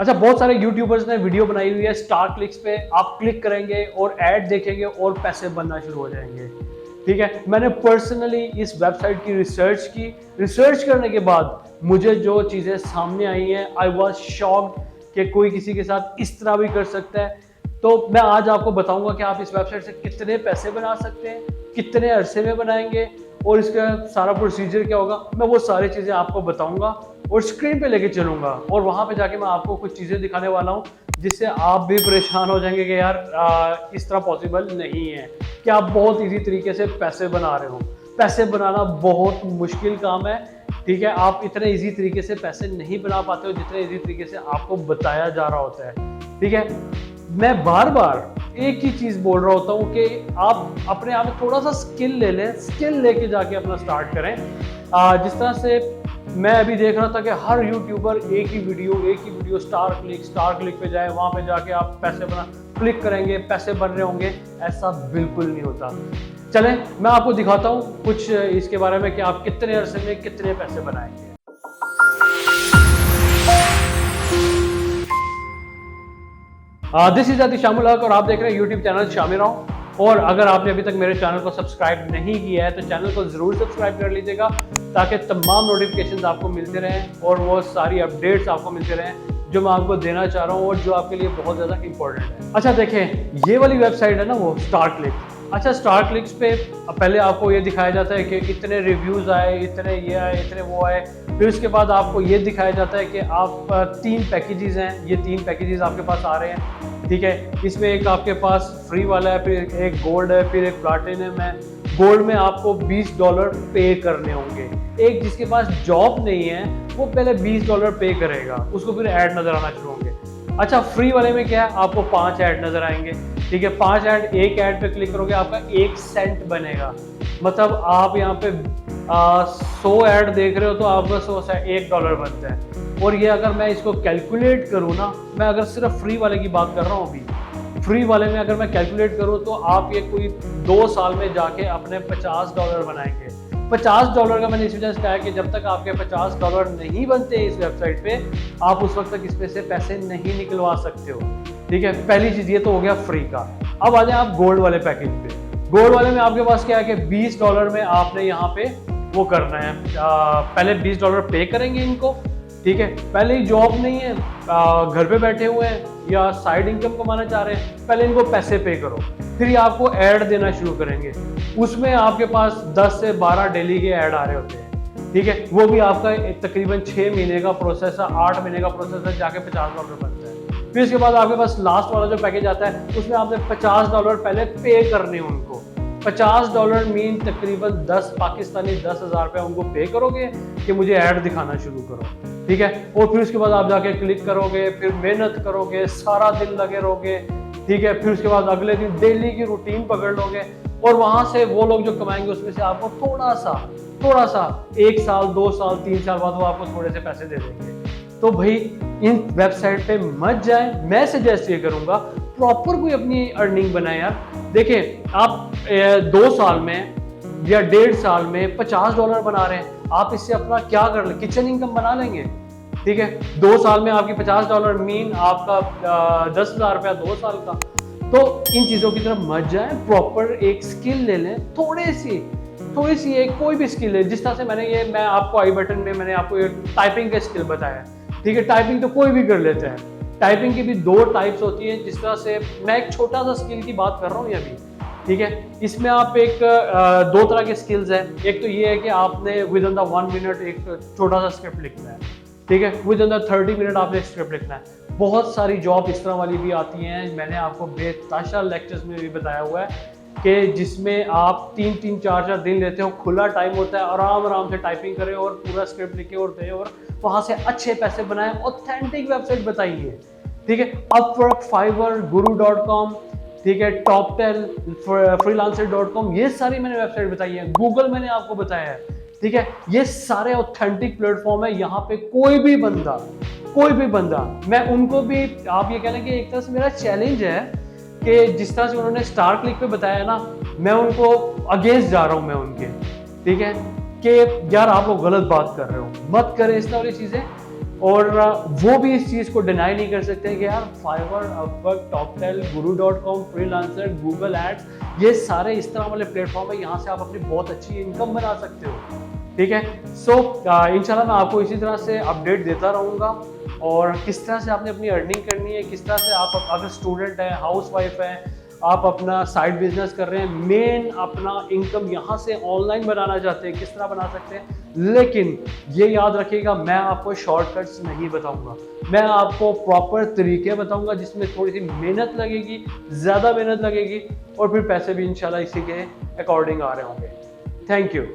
अच्छा, बहुत सारे यूट्यूबर्स ने वीडियो बनाई हुई है स्टार क्लिक्स पे, आप क्लिक करेंगे और ऐड देखेंगे और पैसे बनना शुरू हो जाएंगे। ठीक है, मैंने पर्सनली इस वेबसाइट की रिसर्च की। रिसर्च करने के बाद मुझे जो चीज़ें सामने आई हैं, आई वॉज शॉक्ड कि कोई किसी के साथ इस तरह भी कर सकता है। तो मैं आज आपको बताऊंगा कि आप इस वेबसाइट से कितने पैसे बना सकते हैं, कितने अरसे में बनाएंगे और इसका सारा प्रोसीजर क्या होगा। मैं वो सारी चीज़ें आपको बताऊंगा और स्क्रीन पे लेके चलूंगा और वहां पे जाके मैं आपको कुछ चीज़ें दिखाने वाला हूं जिससे आप भी परेशान हो जाएंगे कि यार इस तरह पॉसिबल नहीं है कि आप बहुत इजी तरीके से पैसे बना रहे हो। पैसे बनाना बहुत मुश्किल काम है। ठीक है, आप इतने इजी तरीके से पैसे नहीं बना पाते हो जितने इजी तरीके से आपको बताया जा रहा होता है। ठीक है, मैं बार बार एक ही चीज बोल रहा होता हूँ कि आप अपने आप में थोड़ा सा स्किल ले लें, स्किल लेके जाके अपना स्टार्ट करें। जिस तरह से मैं अभी देख रहा था कि हर यूट्यूबर एक ही वीडियो स्टार क्लिक पे जाए, वहां पे जाके आप पैसे बना क्लिक करेंगे पैसे बन रहे होंगे। ऐसा बिल्कुल नहीं होता। चलें मैं आपको दिखाता हूँ कुछ इसके बारे में कि आप कितने अरसे में कितने पैसे बनाएंगे। दिस इज आदि शामिल हक और आप देख रहे हैं यूट्यूब चैनल शामिल राव। और अगर आपने अभी तक मेरे चैनल को सब्सक्राइब नहीं किया है तो चैनल को जरूर सब्सक्राइब कर लीजिएगा ताकि तमाम नोटिफिकेशंस आपको मिलते रहें और वो सारी अपडेट्स आपको मिलते रहें जो मैं आपको देना चाह रहा हूँ और जो आपके लिए बहुत ज़्यादा इंपॉर्टेंट है। अच्छा देखें, ये वाली वेबसाइट है ना वो स्टार क्लिक। अच्छा, स्टार क्लिक्स पे पहले आपको ये दिखाया जाता है कि इतने रिव्यूज़ आए, इतने ये आए, इतने वो आए। फिर उसके बाद आपको ये दिखाया जाता है कि आप 3 पैकेजेस हैं, ये 3 पैकेजेस आपके पास आ रहे हैं। ठीक है, इसमें एक आपके पास फ्री वाला है, फिर एक गोल्ड है, फिर एक प्लैटिनम है। गोल्ड में आपको $20 पे करने होंगे। एक जिसके पास जॉब नहीं है वो पहले $20 पे करेगा, उसको फिर ऐड नजर आना शुरू होंगे। अच्छा, फ्री वाले में क्या है, आपको 5 ऐड नजर आएंगे। ठीक है, 5 ऐड, एक ऐड पे क्लिक करोगे आपका 1 सेंट बनेगा। मतलब आप यहाँ पे 100 ऐड देख रहे हो तो आपका 100 से $1 बनता है। और ये अगर मैं इसको कैलकुलेट करूँ ना, मैं अगर सिर्फ फ्री वाले की बात कर रहा हूँ अभी, फ्री वाले में अगर मैं कैलकुलेट करूँ तो आप ये कोई 2 साल में जाके अपने $50 बनाएंगे। $50 का मैंने इस वजह से कहा कि जब तक आपके $50 नहीं बनते इस वेबसाइट पे, आप उस वक्त तक इसमें से पैसे नहीं निकलवा सकते हो। ठीक है, पहली चीज ये तो हो गया फ्री का। अब आ जाए आप गोल्ड वाले पैकेज पे। गोल्ड वाले में आपके पास क्या है कि $20 में आपने यहाँ पे वो करना है, पहले $20 पे करेंगे इनको। ठीक है, पहले ही जॉब नहीं है, घर पे बैठे हुए हैं या साइड इनकम कमाना चाह रहे हैं, पहले इनको पैसे पे करो। फिर ये आपको ऐड देना शुरू करेंगे, उसमें आपके पास 10 से 12 डेली के ऐड आ रहे होते हैं। ठीक है, वो भी आपका तकरीबन 6 महीने का प्रोसेस है, 8 महीने का प्रोसेस है, जाके $50 बनता है। फिर इसके बाद आपके पास लास्ट वाला जो पैकेज आता है उसमें आपने $50 पहले पे करने हैं उनको। $50 मीन तकरीबन 10 पाकिस्तानी 10,000 रुपये उनको पे करोगे कि मुझे ऐड दिखाना शुरू करो। ठीक है, और फिर उसके बाद आप जाके क्लिक करोगे, फिर मेहनत करोगे, सारा दिन लगे रहोगे। ठीक है, फिर उसके बाद अगले दिन डेली की रूटीन पकड़ लोगे और वहां से वो लोग जो कमाएंगे उसमें से आपको थोड़ा सा 1 साल 2 साल 3 साल बाद वो आपको थोड़े से पैसे दे देंगे। तो भाई इन वेबसाइट पे मत जाए, मैं सजेस्ट ये करूंगा प्रॉपर कोई अपनी अर्निंग बनाए यार। देखिए, आप 2 साल में या 1.5 साल में $50 बना रहे हैं, आप इससे अपना क्या कर ले, किचन इनकम बना लेंगे। ठीक है, 2 साल में आपकी $50 मीन आपका 10,000 रुपया 2 साल का। तो इन चीजों की तरफ मत जाए, प्रॉपर एक स्किल ले लें, थोड़ी सी एक कोई भी स्किल है। जिस तरह से मैं आपको आई बटन में मैंने आपको ये टाइपिंग का स्किल बताया। ठीक है, टाइपिंग तो कोई भी कर लेता है। टाइपिंग की भी 2 टाइप्स होती हैं। जिस तरह से मैं एक छोटा सा स्किल की बात कर रहा हूँ अभी। ठीक है, इसमें आप 2 तरह के स्किल्स हैं। एक तो ये है कि आपने विद इन द 1 मिनट एक छोटा सा स्क्रिप्ट लिखना है। ठीक है, विद इन द 30 मिनट आपने स्क्रिप्ट लिखना है। बहुत सारी जॉब इस तरह वाली भी आती हैं, मैंने आपको बेताशा लेक्चर्स में भी बताया हुआ है कि जिसमें आप 3-3 4-4 दिन लेते हो, खुला टाइम होता है, आराम से टाइपिंग करें और पूरा स्क्रिप्ट लिखे और दें और वहां से अच्छे पैसे बनाएं। ऑथेंटिक वेबसाइट बताइए। ठीक है, अपवर्क, फाइवर, guru.com, ठीक है, टॉप10, freelancer.com, ये सारी मैंने वेबसाइट बताई है। गूगल मैंने आपको बताया है। ठीक है, ये सारे ऑथेंटिक प्लेटफॉर्म है। यहाँ पे कोई भी बंदा मैं उनको भी, आप ये कह लें कि एक तरह से मेरा चैलेंज है कि जिस तरह से उन्होंने स्टार क्लिक पे बताया ना, मैं उनको अगेंस्ट जा रहा हूं मैं उनके। ठीक है, कि यार आप लोग गलत बात कर रहे हो, मत करें इस तरह वाली चीजें। और वो भी इस चीज़ को डिनाई नहीं कर सकते कि यार Fiverr, Upwork, Toptal, guru.com, freelancer, Google ads, ये सारे इस तरह वाले प्लेटफॉर्म है, यहाँ से आप अपनी बहुत अच्छी इनकम बना सकते हो। ठीक है, सो इंशाल्लाह मैं आपको इसी तरह से अपडेट देता रहूँगा, और किस तरह से आपने अपनी अर्निंग करनी है, किस तरह से आप अगर स्टूडेंट हैं, हाउस वाइफ हैं, आप अपना साइड बिजनेस कर रहे हैं, मेन अपना इनकम यहाँ से ऑनलाइन बनाना चाहते हैं, किस तरह बना सकते हैं। लेकिन ये याद रखिएगा, मैं आपको शॉर्टकट्स नहीं बताऊंगा, मैं आपको प्रॉपर तरीके बताऊंगा जिसमें थोड़ी सी मेहनत लगेगी, ज़्यादा मेहनत लगेगी, और फिर पैसे भी इंशाल्लाह इसी के अकॉर्डिंग आ रहे होंगे। Thank you.